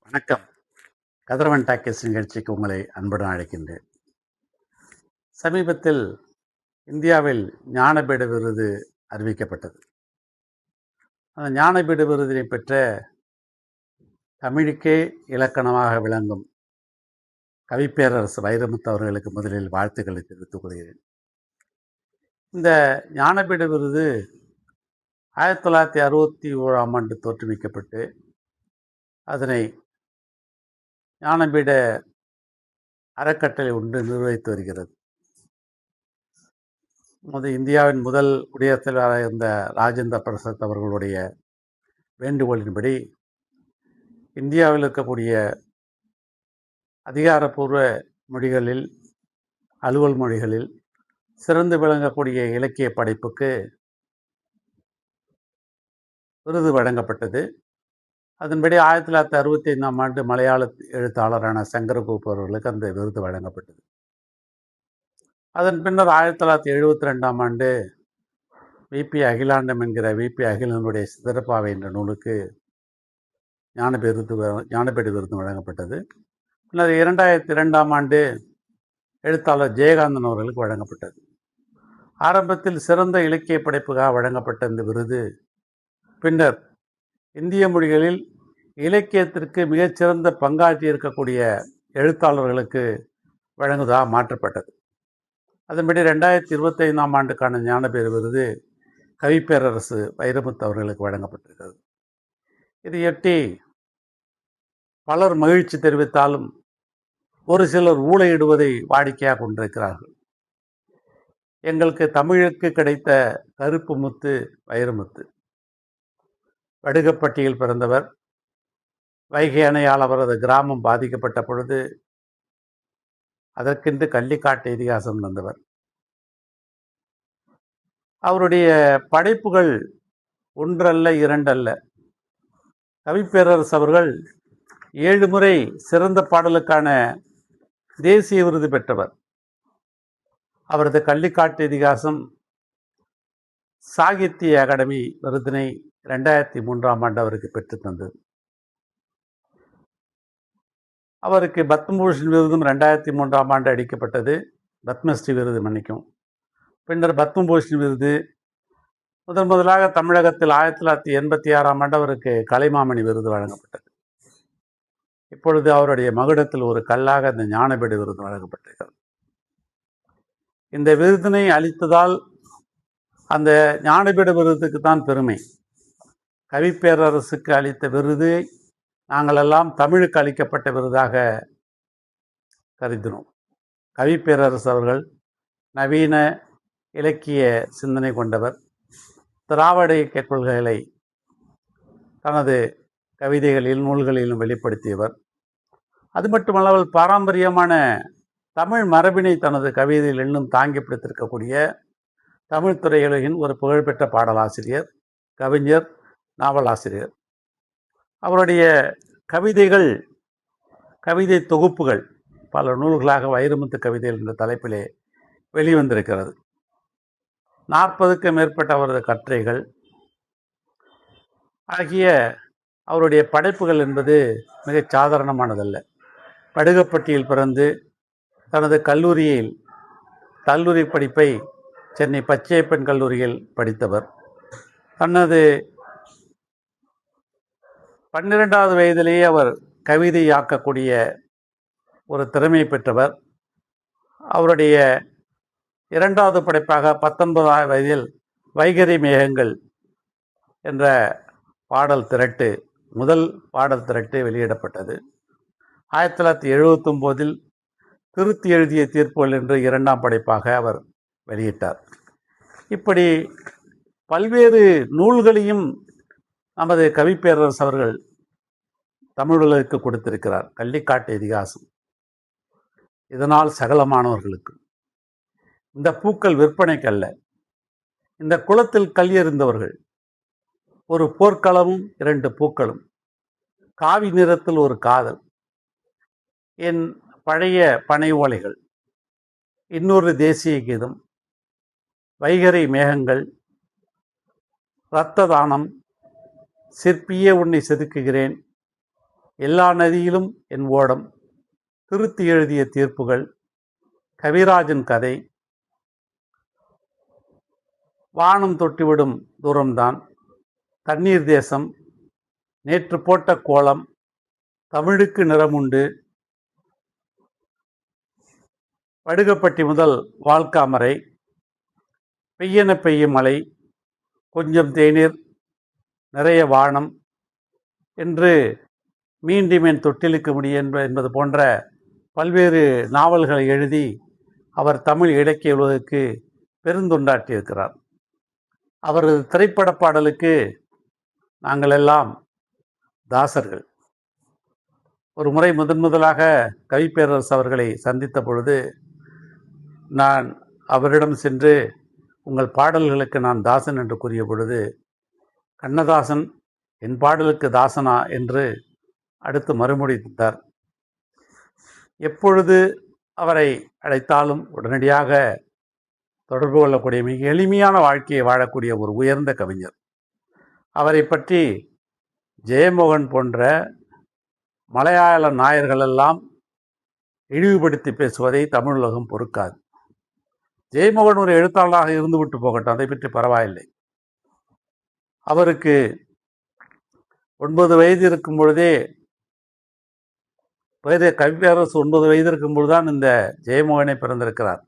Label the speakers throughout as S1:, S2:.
S1: வணக்கம். கதிரவன் டாக்கீஸ் நிகழ்ச்சிக்கு உங்களை அன்புடன் அழைக்கின்றேன். சமீபத்தில் இந்தியாவில் ஞானபீட விருது அறிவிக்கப்பட்டது. அந்த ஞானபீட விருதினை பெற்ற தமிழுக்கே இலக்கணமாக விளங்கும் கவிப்பேரரசு வைரமுத்து அவர்களுக்கு முதலில் வாழ்த்துக்களை தெரிவித்துக் கொள்கிறேன். இந்த ஞானபீட விருது 1961 தோற்றுவிக்கப்பட்டு அதனை ஞானபீட அறக்கட்டளை ஒன்று நிர்வகித்து வருகிறது. இந்தியாவின் முதல் குடியரசுத் தலைவராக இருந்த ராஜேந்திர பிரசாத் அவர்களுடைய வேண்டுகோளின்படி இந்தியாவில் இருக்கக்கூடிய அதிகாரப்பூர்வ மொழிகளில், அலுவல் மொழிகளில் சிறந்து விளங்கக்கூடிய இலக்கிய படைப்புக்கு விருது வழங்கப்பட்டது. அதன்படி 1965 மலையாள எழுத்தாளரான சங்கரகோப்பு அவர்களுக்கு அந்த விருது வழங்கப்பட்டது. அதன் பின்னர் 1972 விபி அகிலாண்டம் என்கிற விபி அகிலனுடைய சிதறப்பாவை என்ற நூலுக்கு ஞானபீட விருது வழங்கப்பட்டது. பின்னர் 2002 எழுத்தாளர் ஜெயகாந்தன் அவர்களுக்கு வழங்கப்பட்டது. ஆரம்பத்தில் சிறந்த இலக்கிய படைப்புக்காக வழங்கப்பட்ட இந்த விருது பின்னர் இந்திய மொழிகளில் இலக்கியத்திற்கு மிகச்சிறந்த பங்காற்றி இருக்கக்கூடிய எழுத்தாளர்களுக்கு வழங்குவதாக மாற்றப்பட்டது. அதன்படி 2025 ஞானபீட விருது கவிப்பேரரசு வைரமுத்து அவர்களுக்கு வழங்கப்பட்டிருக்கிறது. இதையொட்டி பலர் மகிழ்ச்சி தெரிவித்தாலும் ஒரு சிலர் ஊளையிடுவதை வாடிக்கையாக கொண்டிருக்கிறார்கள். எங்களுக்கு தமிழுக்கு கிடைத்த கருப்பு முத்து வைரமுத்து. வடுகப்பட்டியில் பிறந்தவர். வைகை அணையால் அவரது கிராமம் பாதிக்கப்பட்ட பொழுது அதற்கென்று கள்ளிக்காட்டு இதிகாசம் தந்தவர். அவருடைய படைப்புகள் ஒன்றல்ல, இரண்டல்ல. கவிப்பேரரசு அவர்கள் 7 முறை சிறந்த பாடலுக்கான தேசிய விருது பெற்றவர். அவரது கள்ளிக்காட்டு இதிகாசம் சாகித்ய அகாடமி விருதினை 2003 அவருக்கு பெற்றுத்தந்தது. அவருக்கு பத்மபூஷன் விருதும் 2003 அளிக்கப்பட்டது. பத்மஸ்ரீ விருது மன்னிக்கும். பின்னர் பத்மபூஷன் விருது முதலாக தமிழகத்தில் 1986 அவருக்கு கலைமாமணி விருது வழங்கப்பட்டது. இப்பொழுது அவருடைய மகுடத்தில் ஒரு கல்லாக இந்த ஞானபீட விருது வழங்கப்பட்டிருக்கிறது. இந்த விருதினை அளித்ததால் அந்த ஞானபீட விருதுக்கு தான் பெருமை. கவிப்பேரரசுக்கு அளித்த விருது நாங்களெல்லாம் தமிழுக்கு அளிக்கப்பட்ட விருதாக கருதினோம். கவிப்பேரரசு அவர்கள் நவீன இலக்கிய சிந்தனை கொண்டவர். திராவிட இயக்க கொள்கைகளை தனது கவிதைகளில், நூல்களிலும் வெளிப்படுத்தியவர். அது மட்டுமல்லாமல் பாரம்பரியமான தமிழ் மரபினை தனது கவிதையில் இன்னும் தாங்கி பிடித்திருக்கக்கூடிய தமிழ் துறையுலகின் ஒரு புகழ்பெற்ற பாடலாசிரியர், கவிஞர், நாவலாசிரியர். அவருடைய கவிதைகள், கவிதை தொகுப்புகள் பல நூல்களாக வைரமுத்து கவிதைகள் என்ற தலைப்பிலே வெளிவந்திருக்கிறது. 40க்கும் மேற்பட்ட அவரது கட்டுரைகள் ஆகிய அவருடைய படைப்புகள் என்பது மிகச் சாதாரணமானதல்ல. வடுகப்பட்டியில் பிறந்து தனது கல்லூரி படிப்பை சென்னை பச்சையப்பன் கல்லூரியில் படித்தவர். தனது 12வது வயதிலேயே அவர் கவிதையாக்கக்கூடிய ஒரு திறமை பெற்றவர். அவருடைய 2வது படைப்பாக 19வது வயதில் வைகறை மேகங்கள் என்ற முதல் பாடல் திரட்டு வெளியிடப்பட்டது. 1979 திருத்தி எழுதிய தீர்ப்புகள் என்று 2ஆம் படைப்பாக அவர் வெளியிட்டார். இப்படி பல்வேறு நூல்களையும் நமது கவிப்பேரரசு அவர்கள் தமிழுலகுக்கு கொடுத்திருக்கிறார். கள்ளிக்காட்டு இதிகாசம் இதனால் சகல மாணவர்களுக்கு, இந்த பூக்கள் விற்பனைக்கல்ல, இந்த குளத்தில் கல் எறிந்தவர்கள், ஒரு போர்க்களமும் 2 பூக்களும், காவி நிறத்தில் ஒரு காதல், என் பழைய பனை ஓலைகள், இன்னொரு தேசிய கீதம், வைகறை மேகங்கள், இரத்த தானம், சிற்பியே உன்னை செதுக்குகிறேன், எல்லா நதியிலும் என் ஓடம், திருத்தி எழுதிய தீர்ப்புகள், கவிராஜன் கதை, வானம் தொட்டிவிடும் தூரம்தான், தண்ணீர் தேசம், நேற்று போட்ட கோலம், தமிழுக்கு நிறமுண்டு, வடுகப்பட்டி முதல் வால்காமரை, பெய்யென பெய்யும் மழை, கொஞ்சம் தேநீர், நிறைய வானம் என்று மீண்டும் என் தொட்டிலுக்கு முடியும் என்பது போன்ற பல்வேறு நாவல்களை எழுதி அவர் தமிழ் இலக்கிய உலகுக்கு பெருந்தொண்டாற்றியிருக்கிறார். அவரது திரைப்பட பாடலுக்கு நாங்கள் எல்லாம் தாசர்கள். ஒரு முறை முதலாக கவிப்பேரரசு அவர்களை சந்தித்த பொழுது நான் அவரிடம் சென்று உங்கள் பாடல்களுக்கு நான் தாசன் என்று கூறிய பொழுது, கண்ணதாசன் என் பாடலுக்கு தாசனா என்று அடுத்து மறுமொழி தந்தார். எப்பொழுது அவரை அழைத்தாலும் உடனடியாக தொடர்பு கொள்ளக்கூடிய மிக எளிமையான வாழ்க்கையை வாழக்கூடிய ஒரு உயர்ந்த கவிஞர். அவரை பற்றி ஜெயமோகன் போன்ற மலையாள நாயர்களெல்லாம் இழிவுபடுத்தி பேசுவதை தமிழ் உலகம் பொறுக்காது. ஜெயமோகன் ஒரு எழுத்தாளராக இருந்துவிட்டு போகட்டும், அதை பற்றி பரவாயில்லை. அவருக்கு 9 வயது இருக்கும் பொழுதே, கவிப்பேரரசு 9 வயது இருக்கும் பொழுதுதான் இந்த ஜெயமோகனை பிறந்திருக்கிறார்.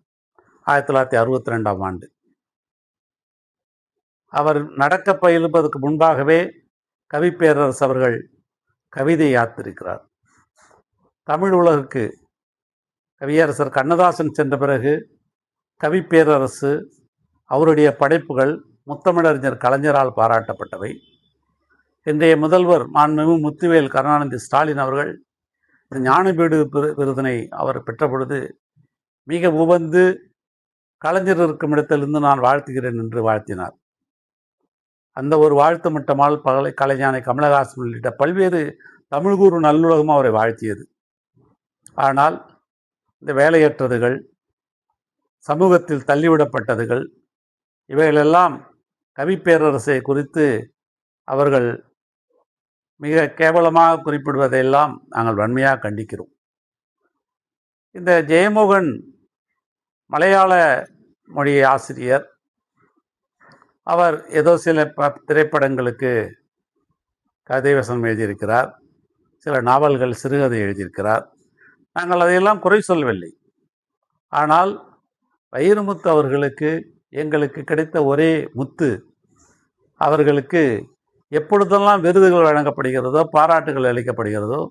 S1: 1962ஆம் ஆண்டு. அவர் நடக்க பயிலுவதற்கு முன்பாகவே கவிப்பேரரசு அவர்கள் கவிதை யாத்திருக்கிறார். தமிழ் உலகுக்கு கவியரசர் கண்ணதாசன் சென்ற பிறகு கவிப்பேரரசு அவருடைய படைப்புகள் முத்தமிழறிஞர் கலைஞரால் பாராட்டப்பட்டவை. இன்றைய முதல்வர் மாண்புமிகு முத்துவேல் கருணாநிதி ஸ்டாலின் அவர்கள் ஞானபீடு விருதினை அவர் பெற்ற பொழுது மிக உவந்து கலைஞர் இருக்கும் இடத்திலிருந்து நான் வாழ்த்துகிறேன் என்று வாழ்த்தினார். அந்த ஒரு வாழ்த்து மட்டமால் கலைஞானி கமலஹாசன் உள்ளிட்ட பல்வேறு தமிழ்கூறு நல்லுலகம் அவரை வாழ்த்தியது. ஆனால் இந்த வேலையற்றதுகள், சமூகத்தில் தள்ளிவிடப்பட்டதுகள், இவைகளெல்லாம் கவிப்பேரரசை குறித்து அவர்கள் மிக கேவலமாக குறிப்பிடுவதையெல்லாம் நாங்கள் வன்மையாக கண்டிக்கிறோம். இந்த ஜெயமோகன் மலையாள மொழி ஆசிரியர். அவர் ஏதோ சில திரைப்படங்களுக்கு கதை வசனம் எழுதியிருக்கிறார், சில நாவல்கள் சிறுகதை எழுதியிருக்கிறார். நாங்கள் அதையெல்லாம் குறை சொல்லவில்லை. ஆனால் வைரமுத்து அவர்களுக்கு எங்களுக்கு கிடைத்த ஒரே முத்து, அவர்களுக்கு எப்பொழுதெல்லாம் விருதுகள் வழங்கப்படுகிறதோ, பாராட்டுகள் அளிக்கப்படுகிறதோ,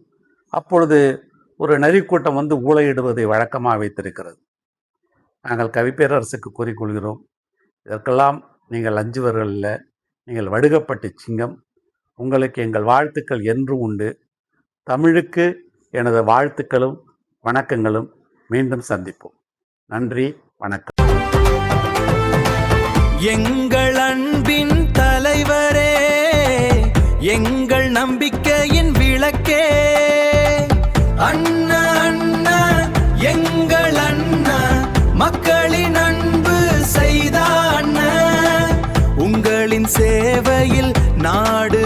S1: அப்பொழுது ஒரு நரிக்கூட்டம் வந்து ஊளையிடுவதை வழக்கமாக வைத்திருக்கிறது. நாங்கள் கவிப்பேரரசுக்கு கூறிக்கொள்கிறோம், இதற்கெல்லாம் நீங்கள் அஞ்சுவர்கள் இல்லை, நீங்கள் வடுகப்பட்டி சிங்கம். உங்களுக்கு எங்கள் வாழ்த்துக்கள் என்றும் உண்டு. தமிழுக்கு எனது வாழ்த்துக்களும் வணக்கங்களும். மீண்டும் சந்திப்போம். நன்றி, வணக்கம்.
S2: எங்கள் அன்பின் தலைவரே, எங்கள் நம்பிக்கையின் விளக்கே, அண்ணா அண்ணா எங்கள் அண்ணா, மக்களின் அன்பு செய்த அண்ணா, உங்களின் சேவையில் நாடு